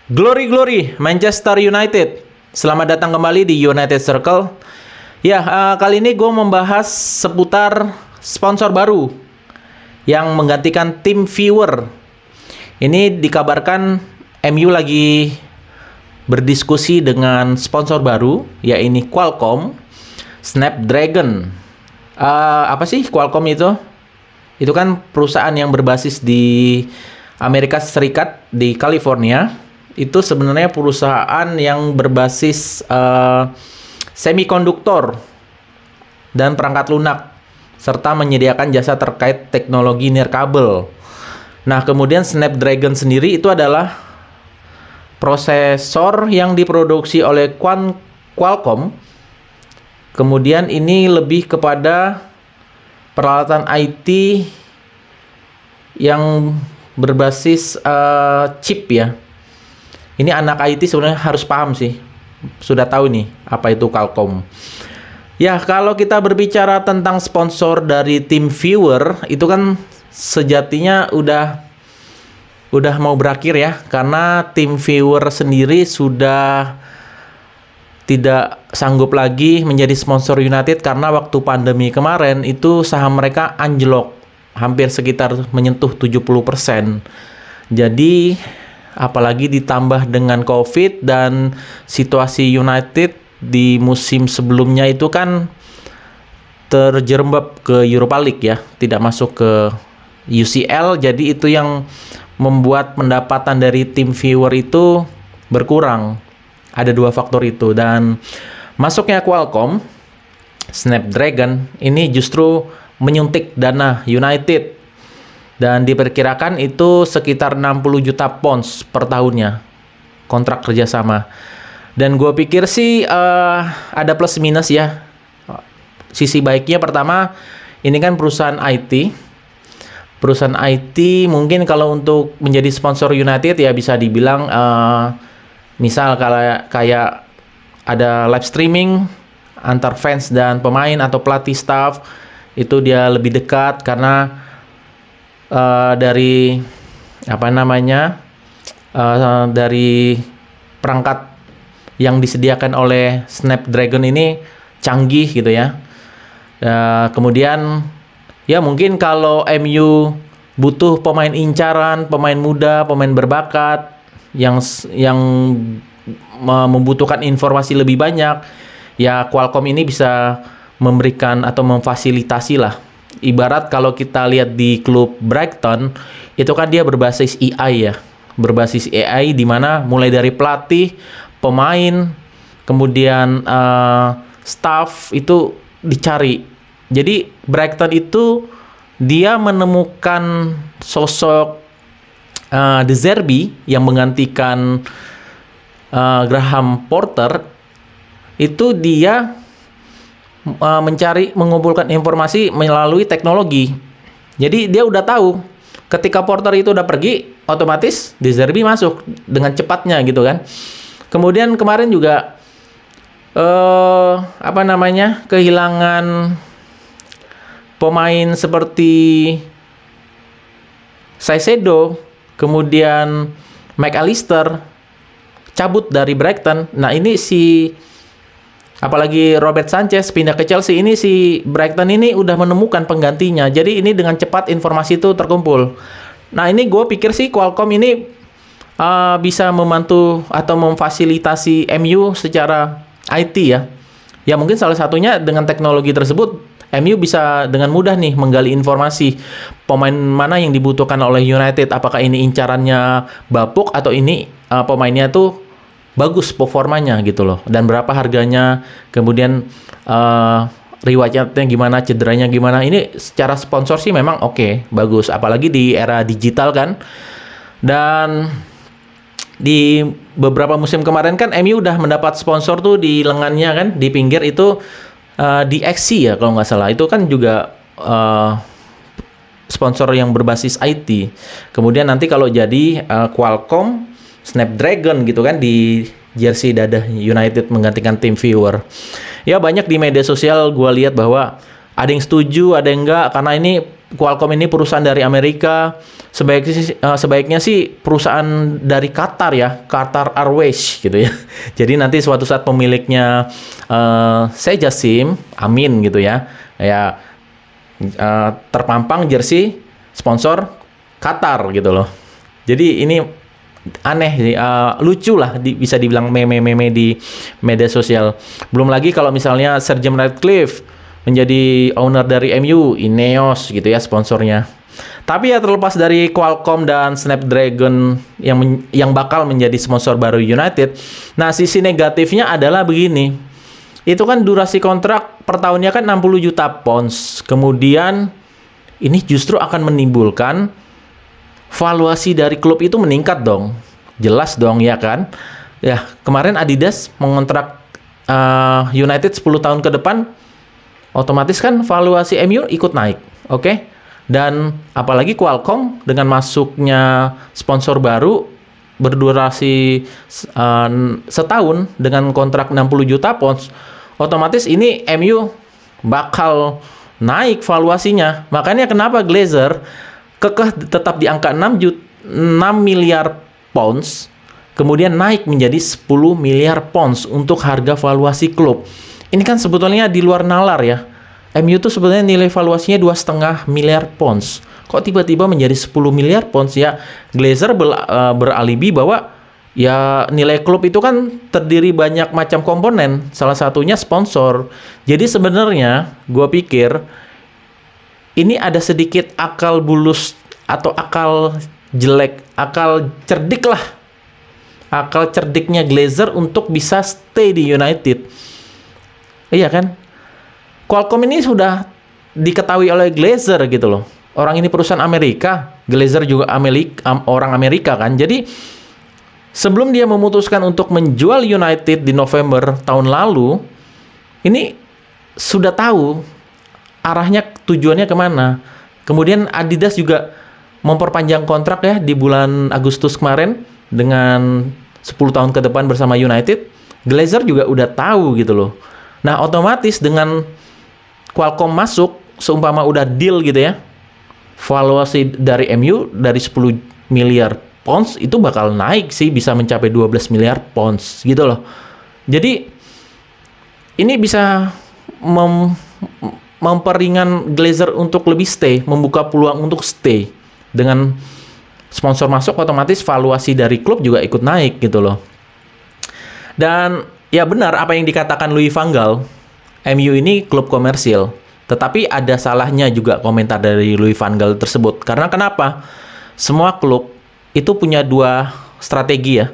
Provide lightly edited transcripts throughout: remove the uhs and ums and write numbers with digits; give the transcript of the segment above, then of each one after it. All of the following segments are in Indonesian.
Glory Glory Manchester United. Selamat datang kembali di United Circle. Ya, kali ini gue membahas seputar sponsor baru yang menggantikan tim viewer. Ini dikabarkan MU lagi berdiskusi dengan sponsor baru, yaitu Qualcomm Snapdragon. Apa sih Qualcomm itu? Itu kan perusahaan yang berbasis di Amerika Serikat, di California. Itu sebenarnya perusahaan yang berbasis semikonduktor dan perangkat lunak, serta menyediakan jasa terkait teknologi nirkabel. Nah, kemudian Snapdragon sendiri itu adalah prosesor yang diproduksi oleh Qualcomm. Kemudian ini lebih kepada peralatan IT yang berbasis chip ya. Ini anak IT sebenarnya harus paham sih. Sudah tahu nih apa itu Qualcomm. Ya, kalau kita berbicara tentang sponsor dari tim viewer, itu kan sejatinya udah mau berakhir ya. Karena tim viewer sendiri sudah tidak sanggup lagi menjadi sponsor United karena waktu pandemi kemarin itu saham mereka anjlok. Hampir sekitar menyentuh 70%. Jadi apalagi ditambah dengan COVID dan situasi United di musim sebelumnya itu kan terjerembab ke Europa League ya, tidak masuk ke UCL. Jadi itu yang membuat pendapatan dari tim viewer itu berkurang. Ada dua faktor itu, dan masuknya Qualcomm Snapdragon ini justru menyuntik dana United. Dan diperkirakan itu sekitar 60 juta pounds per tahunnya kontrak kerjasama. Dan gue pikir sih ada plus minus ya. Sisi baiknya pertama, ini kan perusahaan IT. Perusahaan IT mungkin kalau untuk menjadi sponsor United ya bisa dibilang misal kayak ada live streaming antar fans dan pemain atau pelatih staff, itu dia lebih dekat karena dari dari perangkat yang disediakan oleh Snapdragon ini canggih gitu ya. Kemudian ya mungkin kalau MU butuh pemain incaran, pemain muda, pemain berbakat yang membutuhkan informasi lebih banyak, ya Qualcomm ini bisa memberikan atau memfasilitasi lah. Ibarat kalau kita lihat di klub Brighton, itu kan dia berbasis AI ya. Berbasis AI di mana mulai dari pelatih, pemain, kemudian staff itu dicari. Jadi Brighton itu dia menemukan sosok De Zerbi yang menggantikan Graham Potter. Itu dia mengumpulkan informasi melalui teknologi. Jadi dia udah tahu ketika Porter itu udah pergi, otomatis De Zerbi masuk dengan cepatnya gitu kan. Kemudian kemarin juga kehilangan pemain seperti Caicedo, kemudian McAllister cabut dari Brighton. Nah, ini apalagi Robert Sanchez pindah ke Chelsea, ini si Brighton ini udah menemukan penggantinya. Jadi ini dengan cepat informasi itu terkumpul. Nah, ini gue pikir sih Qualcomm ini bisa membantu atau memfasilitasi MU secara IT ya. Ya mungkin salah satunya dengan teknologi tersebut MU bisa dengan mudah nih menggali informasi pemain mana yang dibutuhkan oleh United. Apakah ini incarannya bapuk atau ini pemainnya tuh bagus performanya gitu loh, dan berapa harganya, kemudian riwayatnya gimana, cederanya gimana. Ini secara sponsor sih memang oke, bagus, apalagi di era digital kan. Dan di beberapa musim kemarin kan MU udah mendapat sponsor tuh di lengannya kan, di pinggir itu di XC ya kalau nggak salah, itu kan juga sponsor yang berbasis IT. Kemudian nanti kalau jadi Qualcomm Snapdragon gitu kan di jersey dada United menggantikan tim viewer. Ya banyak di media sosial gue lihat bahwa ada yang setuju, ada yang enggak, karena ini Qualcomm ini perusahaan dari Amerika, sebaiknya sih perusahaan dari Qatar ya, Qatar Airways gitu ya. Jadi nanti suatu saat pemiliknya Seiya Sim, Amin gitu ya, terpampang jersey sponsor Qatar gitu loh. Jadi ini aneh sih, lucu lah, bisa dibilang meme-meme di media sosial. Belum lagi kalau misalnya Sir Jim Ratcliffe menjadi owner dari MU, Ineos gitu ya sponsornya. Tapi ya terlepas dari Qualcomm dan Snapdragon yang bakal menjadi sponsor baru United, nah sisi negatifnya adalah begini. Itu kan durasi kontrak per tahunnya kan 60 juta pounds. Kemudian ini justru akan menimbulkan valuasi dari klub itu meningkat dong. Jelas dong ya kan. Ya, kemarin Adidas mengontrak United 10 tahun ke depan, otomatis kan valuasi MU ikut naik. Oke? Dan apalagi Qualcomm dengan masuknya sponsor baru berdurasi setahun dengan kontrak 60 juta pounds, otomatis ini MU bakal naik valuasinya. Makanya kenapa Glazer kekeh tetap di angka 6 miliar pounds, kemudian naik menjadi 10 miliar pounds untuk harga valuasi klub. Ini kan sebetulnya di luar nalar ya. MU itu sebenarnya nilai valuasinya 2,5 miliar pounds. Kok tiba-tiba menjadi 10 miliar pounds ya? Glazer beralibi bahwa ya nilai klub itu kan terdiri banyak macam komponen, salah satunya sponsor. Jadi sebenarnya gue pikir ini ada sedikit akal bulus atau akal jelek, akal cerdik lah. Akal cerdiknya Glazer untuk bisa stay di United. Iya kan? Qualcomm ini sudah diketahui oleh Glazer gitu loh. Orang ini perusahaan Amerika, Glazer juga orang Amerika kan. Jadi sebelum dia memutuskan untuk menjual United di November tahun lalu, ini sudah tahu arahnya, tujuannya kemana. Kemudian Adidas juga memperpanjang kontrak ya di bulan Agustus kemarin dengan 10 tahun ke depan bersama United. Glazer juga udah tahu gitu loh. Nah, otomatis dengan Qualcomm masuk, seumpama udah deal gitu ya, valuasi dari MU dari 10 miliar pounds itu bakal naik sih, bisa mencapai 12 miliar pounds gitu loh. Jadi ini bisa memperingan Glazer untuk lebih stay, membuka peluang untuk stay. Dengan sponsor masuk, otomatis valuasi dari klub juga ikut naik gitu loh. Dan ya benar apa yang dikatakan Louis van Gaal, MU ini klub komersil. Tetapi ada salahnya juga komentar dari Louis van Gaal tersebut. Karena kenapa? Semua klub itu punya dua strategi ya.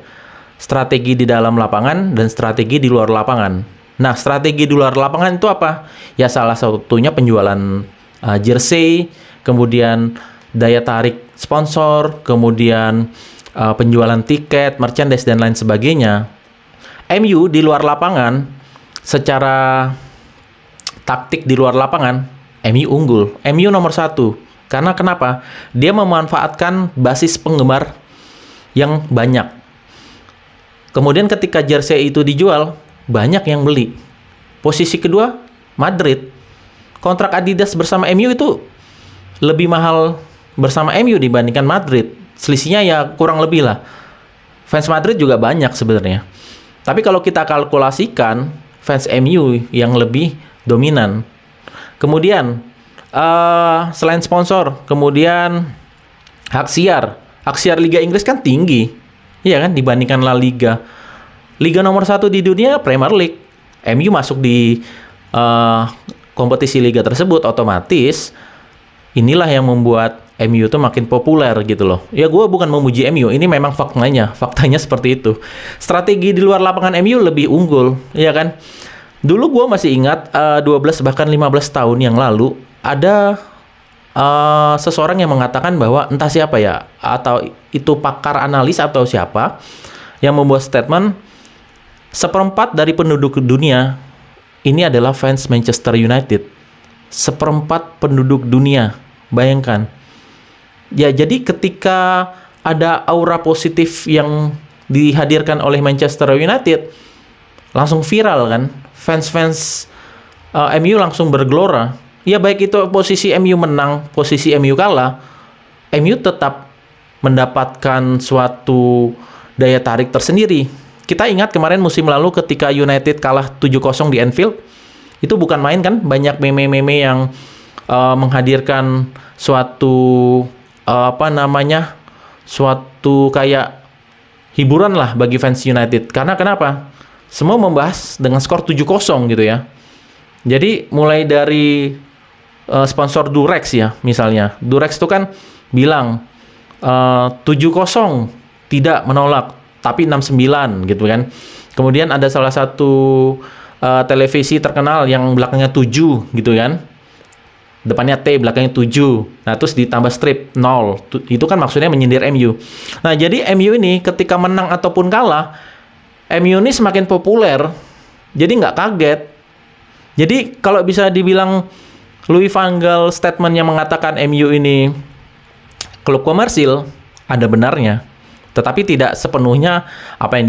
Strategi di dalam lapangan dan strategi di luar lapangan. Nah, strategi di luar lapangan itu apa? Ya salah satunya penjualan jersey, kemudian daya tarik sponsor, kemudian penjualan tiket, merchandise, dan lain sebagainya. MU di luar lapangan, secara taktik di luar lapangan, MU unggul. MU nomor 1. Karena kenapa? Dia memanfaatkan basis penggemar yang banyak. Kemudian ketika jersey itu dijual, banyak yang beli. Posisi kedua, Madrid. Kontrak Adidas bersama MU itu lebih mahal bersama MU dibandingkan Madrid. Selisihnya ya kurang lebih lah. Fans Madrid juga banyak sebenarnya. Tapi kalau kita kalkulasikan, fans MU yang lebih dominan. Kemudian, selain sponsor, kemudian hak siar. Hak siar Liga Inggris kan tinggi. Iya kan, dibandingkan La Liga. Liga nomor 1 di dunia, Premier League. MU masuk di kompetisi liga tersebut, otomatis inilah yang membuat MU itu makin populer gitu loh. Ya gue bukan memuji MU, ini memang faktanya seperti itu. Strategi di luar lapangan MU lebih unggul, ya kan? Dulu gue masih ingat 12 bahkan 15 tahun yang lalu ada seseorang yang mengatakan bahwa entah siapa ya, atau itu pakar analis atau siapa yang membuat statement 1/4 dari penduduk dunia ini adalah fans Manchester United. 1/4 penduduk dunia, bayangkan. Ya, jadi ketika ada aura positif yang dihadirkan oleh Manchester United, langsung viral kan. Fans-fans MU langsung bergelora. Ya baik itu posisi MU menang, posisi MU kalah, MU tetap mendapatkan suatu daya tarik tersendiri. Kita ingat kemarin musim lalu ketika United kalah 7-0 di Anfield, itu bukan main kan, banyak meme-meme yang menghadirkan suatu suatu kayak hiburan lah bagi fans United. Karena kenapa? Semua membahas dengan skor 7-0 gitu ya. Jadi mulai dari sponsor Durex ya, misalnya. Durex itu kan bilang 7-0 tidak menolak, tapi 6-9 gitu kan. Kemudian ada salah satu televisi terkenal yang belakangnya 7 gitu kan. Depannya T, belakangnya 7. Nah, terus ditambah strip 0. Itu kan maksudnya menyindir MU. Nah, jadi MU ini ketika menang ataupun kalah, MU ini semakin populer. Jadi nggak kaget. Jadi kalau bisa dibilang Louis van Gaal statement yang mengatakan MU ini klub komersil, ada benarnya. Tetapi tidak sepenuhnya apa yang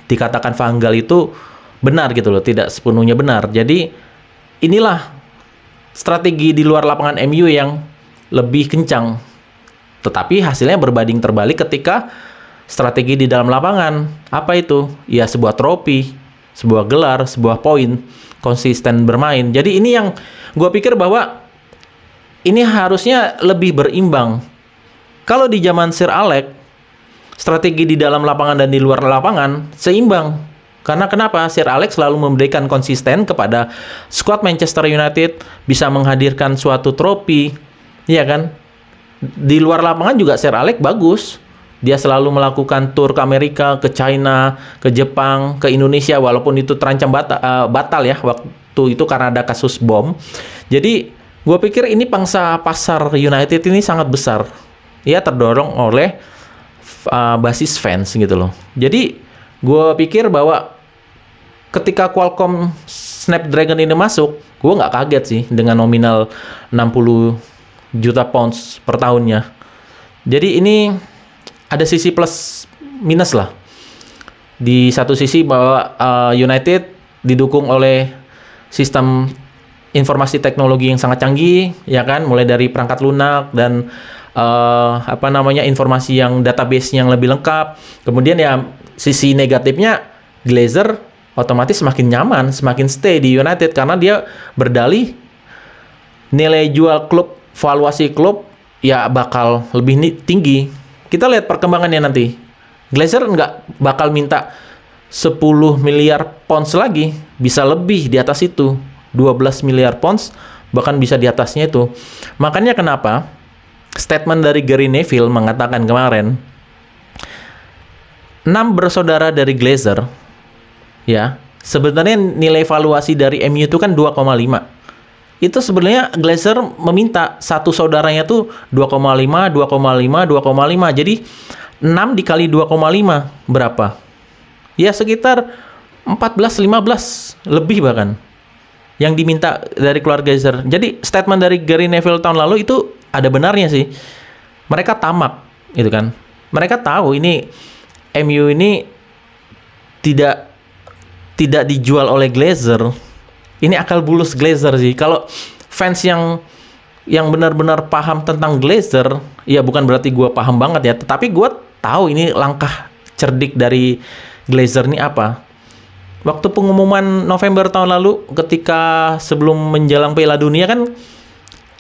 dikatakan Van Gaal itu benar gitu loh. Tidak sepenuhnya benar. Jadi inilah strategi di luar lapangan MU yang lebih kencang. Tetapi hasilnya berbanding terbalik ketika strategi di dalam lapangan. Apa itu? Ya sebuah trofi, sebuah gelar, sebuah poin, konsisten bermain. Jadi ini yang gue pikir bahwa ini harusnya lebih berimbang. Kalau di zaman Sir Alex, strategi di dalam lapangan dan di luar lapangan seimbang. Karena kenapa? Sir Alex selalu memberikan konsisten kepada skuad Manchester United, bisa menghadirkan suatu trofi, ya kan? Di luar lapangan juga Sir Alex bagus. Dia selalu melakukan tour ke Amerika, ke China, ke Jepang, ke Indonesia, walaupun itu terancam batal ya waktu itu karena ada kasus bom. Jadi, gue pikir ini pangsa pasar United ini sangat besar. Ia terdorong oleh basis fans gitu loh. Jadi, gue pikir bahwa ketika Qualcomm Snapdragon ini masuk, gue nggak kaget sih dengan nominal 60 juta pounds per tahunnya. Jadi ini ada sisi plus minus lah. Di satu sisi bahwa United didukung oleh sistem informasi teknologi yang sangat canggih, ya kan, mulai dari perangkat lunak dan informasi yang database yang lebih lengkap. Kemudian ya sisi negatifnya, Glazer otomatis semakin nyaman, semakin stay di United karena dia berdalih nilai jual klub, valuasi klub ya bakal lebih tinggi. Kita lihat perkembangannya nanti. Glazer nggak bakal minta 10 miliar pounds lagi, bisa lebih di atas itu, 12 miliar pounds, bahkan bisa di atasnya itu. Makanya kenapa statement dari Gary Neville mengatakan kemarin, 6 bersaudara dari Glazer, ya, sebenarnya nilai valuasi dari MU itu kan 2,5. Itu sebenarnya Glazer meminta satu saudaranya tuh 2,5, 2,5, 2,5. Jadi 6 dikali 2,5 berapa? Ya sekitar 14-15 lebih bahkan yang diminta dari keluarga Glazer. Jadi statement dari Gary Neville tahun lalu itu ada benarnya sih. Mereka tamak gitu kan. Mereka tahu ini MU ini tidak dijual oleh Glazer. Ini akal bulus Glazer sih. Kalau fans yang benar-benar paham tentang Glazer, ya bukan berarti gue paham banget ya, tetapi gue tahu ini langkah cerdik dari Glazer ini apa. Waktu pengumuman November tahun lalu, ketika sebelum menjelang Piala Dunia kan,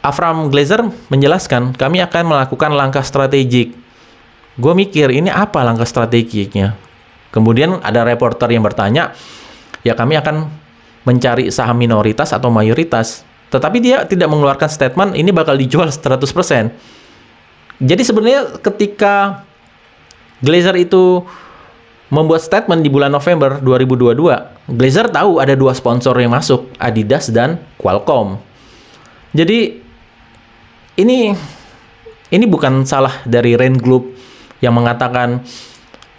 Avram Glazer menjelaskan, kami akan melakukan langkah strategik. Gue mikir, ini apa langkah strategiknya? Kemudian ada reporter yang bertanya, ya kami akan mencari saham minoritas atau mayoritas. Tetapi dia tidak mengeluarkan statement, ini bakal dijual 100%. Jadi sebenarnya ketika Glazer itu membuat statement di bulan November 2022, Glazer tahu ada 2 sponsor yang masuk, Adidas dan Qualcomm. Jadi ini bukan salah dari Rain Group yang mengatakan,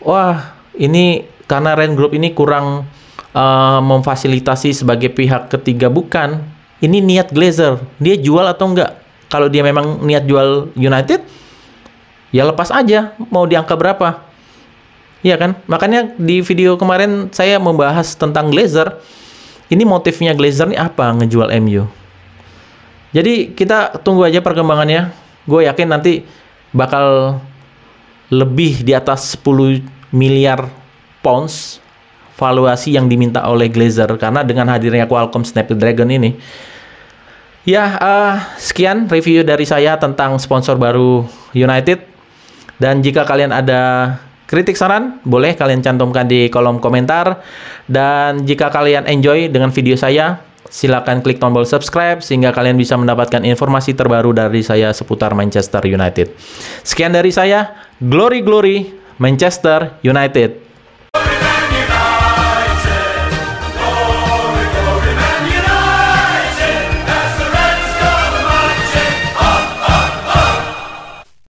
wah ini karena Rain Group ini kurang memfasilitasi sebagai pihak ketiga. Bukan, ini niat Glazer, dia jual atau enggak. Kalau dia memang niat jual United, ya lepas aja, mau di angka berapa. Iya kan? Makanya di video kemarin saya membahas tentang Glazer. Ini motifnya Glazer ini apa ngejual MU? Jadi kita tunggu aja perkembangannya. Gue yakin nanti bakal lebih di atas 10 miliar pounds valuasi yang diminta oleh Glazer karena dengan hadirnya Qualcomm Snapdragon ini. Ya, sekian review dari saya tentang sponsor baru United. Dan jika kalian ada kritik saran, boleh kalian cantumkan di kolom komentar. Dan jika kalian enjoy dengan video saya, silakan klik tombol subscribe sehingga kalian bisa mendapatkan informasi terbaru dari saya seputar Manchester United. Sekian dari saya, Glory Glory Manchester United.